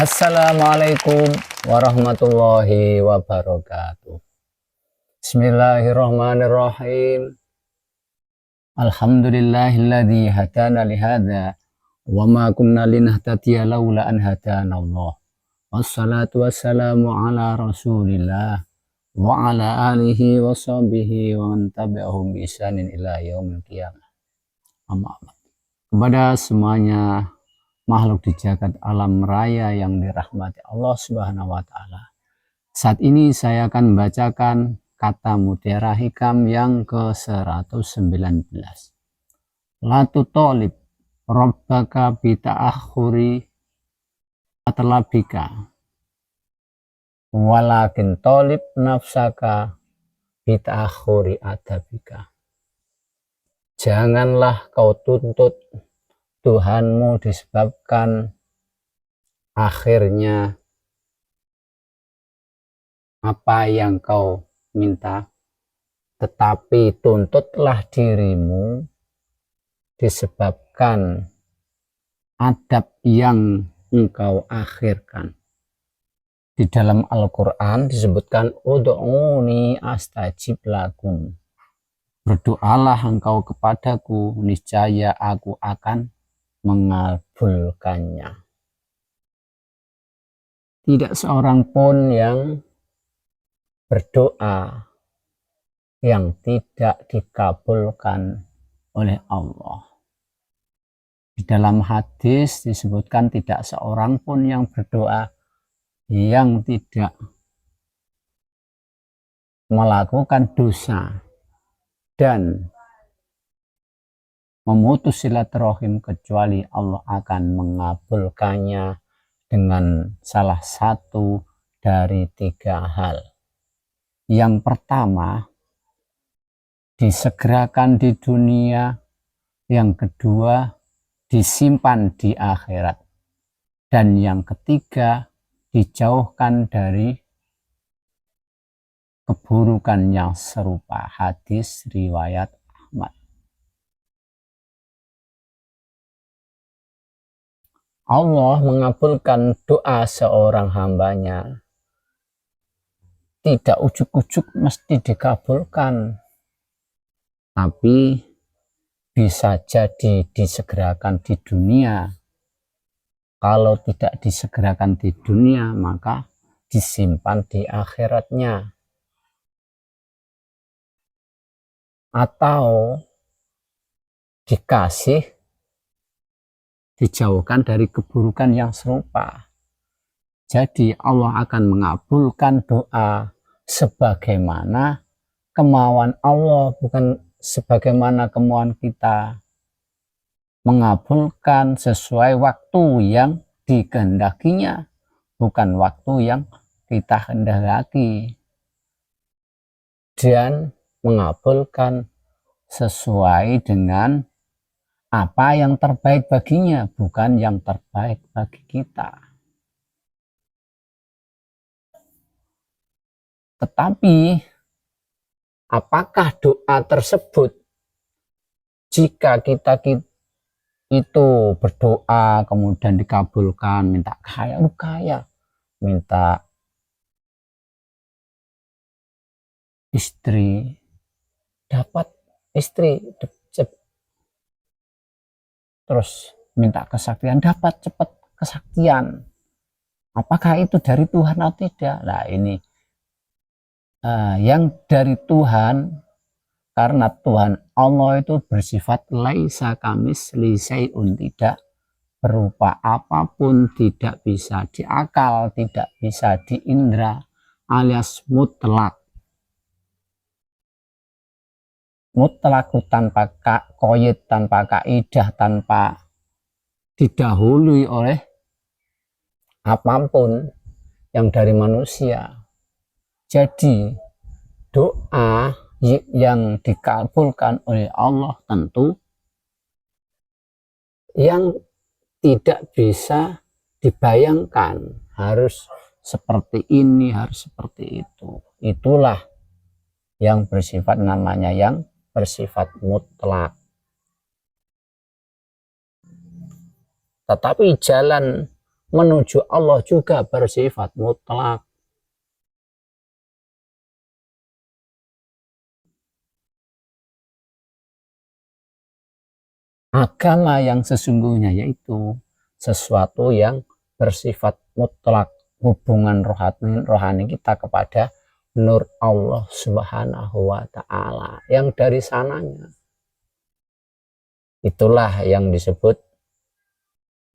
Assalamualaikum warahmatullahi wabarakatuh. Bismillahirrahmanirrahim. Alhamdulillahilladzi hadana lihadza wa ma kunna linahtadiya laula an hadanallah. Wassalatu wassalamu ala Rasulillah wa ala alihi wa sahbihi wa man tabi'ahum bi ihsanin ila yaumil qiyamah. Amma ba'd. Kepada semuanya makhluk di jagat alam raya yang dirahmati Allah Subhanahu wa taala. Saat ini saya akan membacakan kata mutiara hikam yang ke-119. La tutolib rabbaka bita'akhuri atlabika walakin tolib nafsaka bita'akhuri adabika. Janganlah kau tuntut Tuhanmu disebabkan akhirnya apa yang kau minta, tetapi tuntutlah dirimu disebabkan adab yang engkau akhirkan. Di dalam Al-Quran disebutkan ud'uni astajib lakum. Berdoalah engkau kepadaku, niscaya aku akan mengabulkannya. Tidak seorang pun yang berdoa yang tidak dikabulkan oleh Allah. Di dalam hadis disebutkan tidak seorang pun yang berdoa yang tidak melakukan dosa dan memutus silaturahim kecuali Allah akan mengabulkannya dengan salah satu dari 3 hal. Yang pertama, disegerakan di dunia. Yang kedua, disimpan di akhirat. Dan yang ketiga, dijauhkan dari keburukan yang serupa. Hadis riwayat Ahmad. Allah mengabulkan doa seorang hambanya. Tidak ujuk-ujuk mesti dikabulkan, tapi bisa jadi disegerakan di dunia. Kalau tidak disegerakan di dunia, maka disimpan di akhiratnya. Atau dijauhkan dari keburukan yang serupa. Jadi Allah akan mengabulkan doa sebagaimana kemauan Allah, bukan sebagaimana kemauan kita. Mengabulkan sesuai waktu yang dikehendakinya, bukan waktu yang kita kehendaki. Dan mengabulkan sesuai dengan apa yang terbaik baginya, bukan yang terbaik bagi kita. Tetapi apakah doa tersebut, jika kita itu berdoa kemudian dikabulkan, minta kaya, minta istri, dapat istri, terus minta kesaktian, dapat cepat kesaktian. Apakah itu dari Tuhan atau tidak? Nah, ini yang dari Tuhan, karena Tuhan Allah itu bersifat laisa kamitslihi syai'un, tidak berupa apapun, tidak bisa diakal, tidak bisa diindra, alias mutlak. Mutlak tanpa koyit, tanpa kaidah, tanpa didahului oleh apapun yang dari manusia. Jadi doa yang dikabulkan oleh Allah tentu yang tidak bisa dibayangkan, harus seperti ini, harus seperti itu. Itulah yang bersifat, namanya yang bersifat mutlak. Tetapi jalan menuju Allah juga bersifat mutlak. Agama yang sesungguhnya yaitu sesuatu yang bersifat mutlak, hubungan rohani kita kepada nur Allah Subhanahu wa Ta'ala yang dari sananya. Itulah yang disebut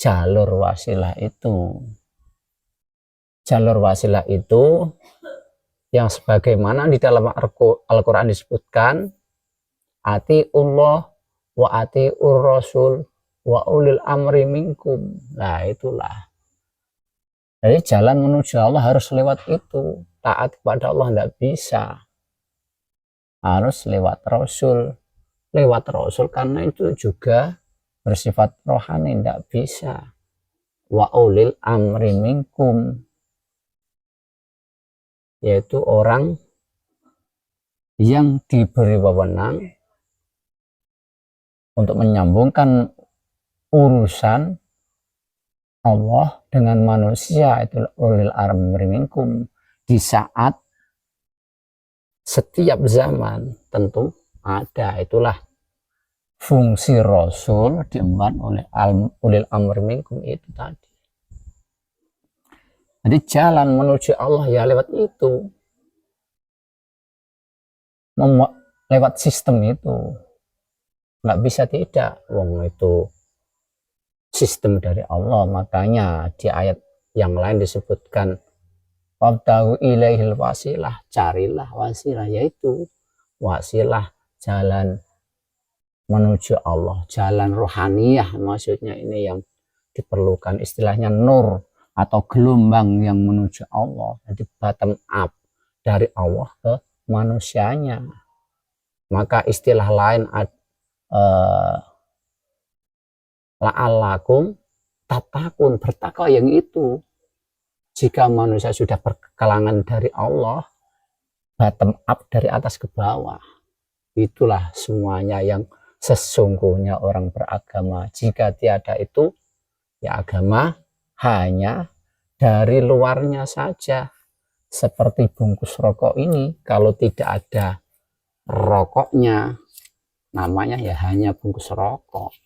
jalur wasilah itu. Jalur wasilah itu yang sebagaimana di dalam Al-Quran disebutkan, atiullah wa atiur rasul wa ulil amri minkum. Nah itulah. Jadi jalan menuju Allah harus lewat itu. Taat kepada Allah tidak bisa. Harus lewat Rasul. Lewat Rasul karena itu juga bersifat rohani, tidak bisa. Wa ulil amri minkum, yaitu orang yang diberi wewenang untuk menyambungkan urusan Allah dengan manusia, itu ulil amri minkum, di saat setiap zaman tentu ada. Itulah fungsi Rasul diemban oleh ulil amri minkum itu tadi. Jadi jalan menuju Allah ya lewat itu, lewat sistem itu. Nggak bisa tidak, wong itu sistem dari Allah. Makanya di ayat yang lain disebutkan wabtahu ilaihil wasilah, carilah wasilah, yaitu wasilah jalan menuju Allah, jalan rohaniyah maksudnya ini yang diperlukan, istilahnya nur atau gelombang yang menuju Allah. Jadi bottom up dari Allah ke manusianya. Maka istilah lain la'allakum tatakun, bertakwa yang itu. Jika manusia sudah berkelangan dari Allah, bottom up dari atas ke bawah, itulah semuanya yang sesungguhnya orang beragama. Jika tiada itu, ya agama hanya dari luarnya saja. Seperti bungkus rokok ini, kalau tidak ada rokoknya, namanya ya hanya bungkus rokok.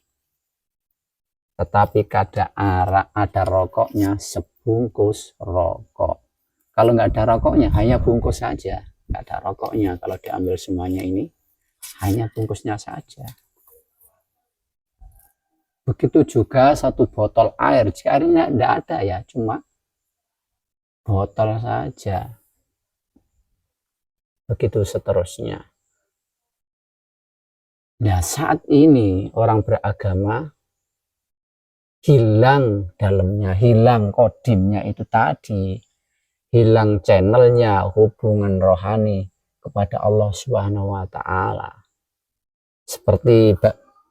Tetapi ada rokoknya, sebungkus rokok. Kalau nggak ada rokoknya, hanya bungkus saja. Nggak ada rokoknya, kalau diambil semuanya ini, hanya bungkusnya saja. Begitu juga satu botol air, jika airnya tidak ada ya cuma botol saja. Begitu seterusnya. Nah saat ini orang beragama hilang dalamnya, hilang kodimnya itu tadi, hilang channelnya, hubungan rohani kepada Allah Subhanahu wa Ta'ala. Seperti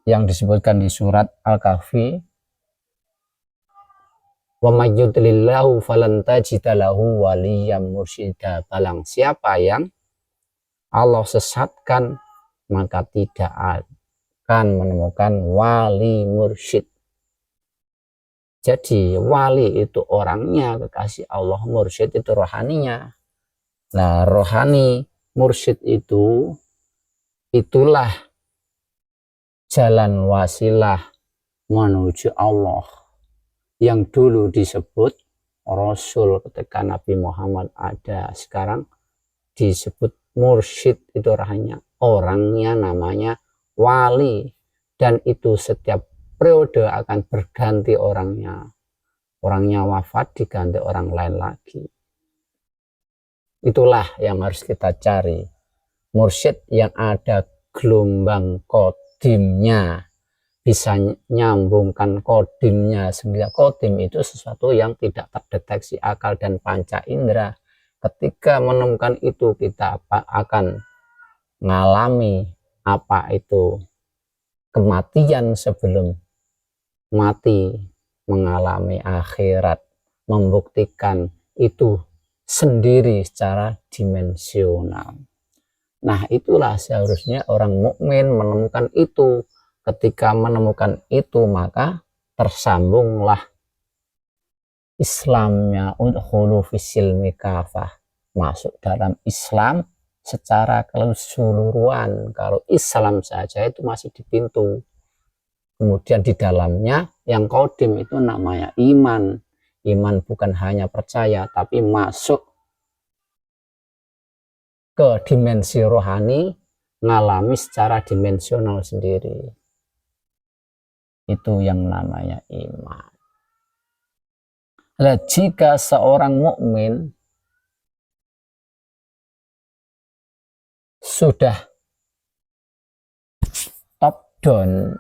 yang disebutkan di surat Al-Kahfi, wa may yudlillahu falan tajida lahu waliyyam mursyida. Barang siapa yang Allah sesatkan, maka tidak akan menemukan wali mursyid. Jadi wali itu orangnya kekasih Allah, mursyid itu rohaninya. Nah rohani mursyid itu, itulah jalan wasilah menuju Allah yang dulu disebut Rasul ketika Nabi Muhammad ada. Sekarang disebut mursyid, itu orangnya namanya wali, dan itu setiap periode akan berganti orangnya wafat diganti orang lain lagi. Itulah yang harus kita cari, mursyid yang ada gelombang kodimnya, bisa nyambungkan kodimnya. Sehingga kodim itu sesuatu yang tidak terdeteksi akal dan panca indera. Ketika menemukan itu, kita akan mengalami apa itu kematian sebelum mati, mengalami akhirat, membuktikan itu sendiri secara dimensional. Nah itulah seharusnya orang mukmin menemukan itu. Ketika menemukan itu, maka tersambunglah Islamnya udkhulu fisilmi kafah, masuk dalam Islam secara keseluruhan. Kalau Islam saja itu masih di pintu. Kemudian di dalamnya yang kodim itu namanya iman. Iman bukan hanya percaya, tapi masuk ke dimensi rohani, ngalami secara dimensional sendiri. Itu yang namanya iman. Nah, jika seorang mukmin sudah top down,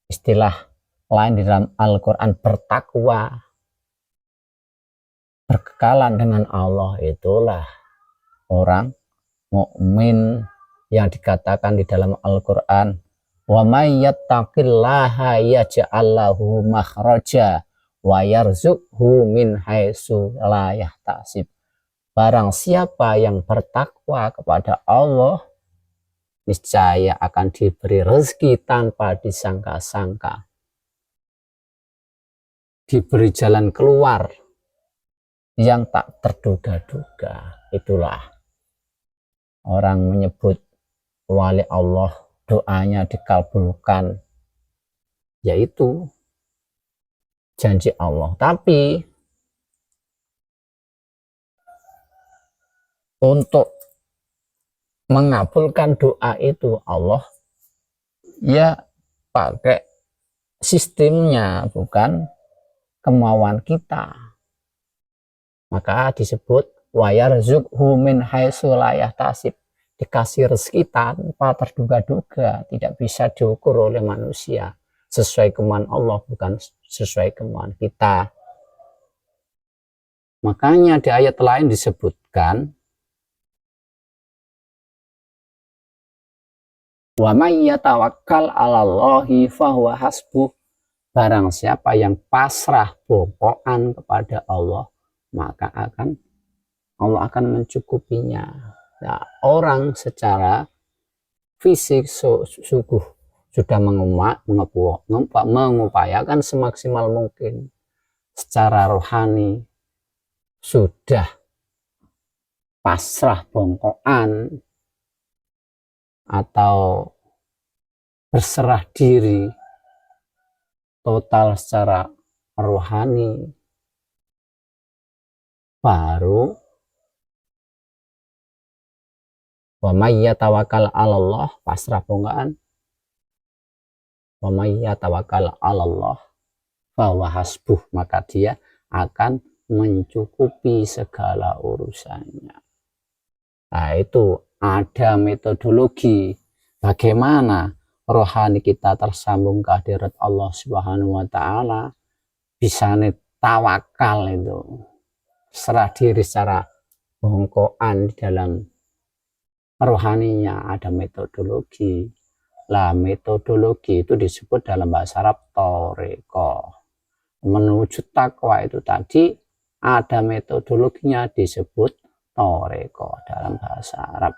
istilah lain di dalam Al-Quran, bertakwa, berkekalan dengan Allah, itulah orang mukmin yang dikatakan di dalam Al-Quran, wa may yattaqillaha yaj'al lahu makhraja wa yarzuqhu min haitsu la yahtasib. Barang siapa yang bertakwa kepada Allah, niscaya akan diberi rezeki tanpa disangka-sangka, diberi jalan keluar yang tak terduga-duga. Itulah orang menyebut wali Allah, doanya dikabulkan, yaitu janji Allah. Tapi untuk mengabulkan doa itu Allah ya pakai sistemnya, bukan kemauan kita. Maka disebut wa yarzuqhu min haitsu la yahtasib, dikasih rezeki tanpa terduga-duga, tidak bisa diukur oleh manusia, sesuai kemauan Allah, bukan sesuai kemauan kita. Makanya di ayat lain disebutkan, wa may yatawakkal 'alallahi fahuwa hasbuh, barang siapa yang pasrah bongkokan kepada Allah, maka Allah akan mencukupinya. Nah, orang secara fisik sungguh sudah mengupayakan semaksimal mungkin, secara rohani sudah pasrah bongkokan atau berserah diri total secara rohani, baru wa may yatawakkal 'alallah, pasrah bongkokan, wa may yatawakkal 'alallah fa huwa hasbuh, maka dia akan mencukupi segala urusannya. Nah, itu ada metodologi bagaimana rohani kita tersambung ke hadirat Allah Subhanahu wa taala, bisa tawakal, itu serah diri secara bongkokan di dalam rohaninya. Ada metodologi. Lah, metodologi itu disebut dalam bahasa Arab thariqah. Menuju takwa itu tadi ada metodologinya, disebut thariqah dalam bahasa Arab.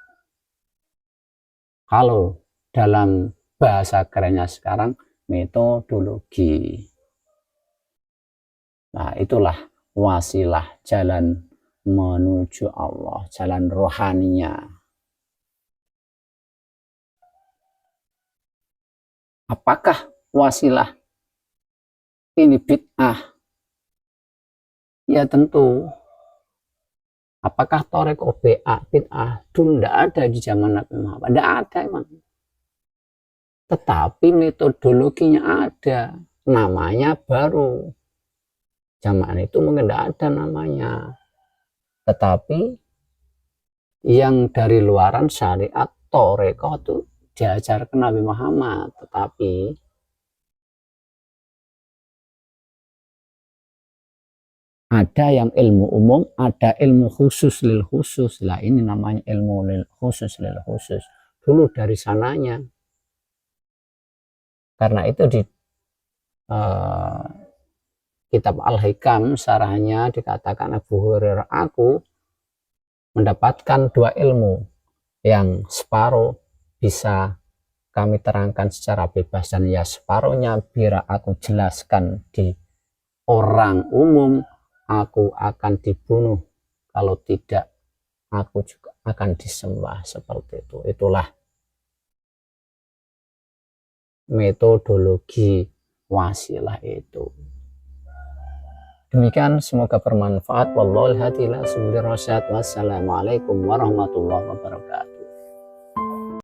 Kalau dalam bahasa kerennya sekarang metodologi. Nah, itulah wasilah jalan menuju Allah, jalan rohaninya. Apakah wasilah ini bid'ah? Ya tentu. Apakah thariqah bid'ah? Dulu tidak ada di zaman Nabi Muhammad, tidak ada emang. Tetapi metodologinya ada, namanya baru. Zaman itu mungkin tidak ada namanya. Tetapi yang dari luaran syariat thariqah itu diajarkan Nabi Muhammad, tetapi ada yang ilmu umum, ada ilmu khusus lil khusus. Lah, ini namanya ilmu lil khusus lil khusus. Dulu dari sananya. Karena itu di kitab Al-Hikam syarahnya dikatakan Abu Hurairah, aku mendapatkan dua ilmu yang separuh bisa kami terangkan secara bebas, dan ya separuhnya biar aku jelaskan di orang umum, aku akan dibunuh. Kalau tidak, aku juga akan disembah. Seperti itu. Itulah metodologi wasilah itu. Demikian, semoga bermanfaat. Wallahul hadi ila subuli rasyad. Wassalamualaikum warahmatullahi wabarakatuh.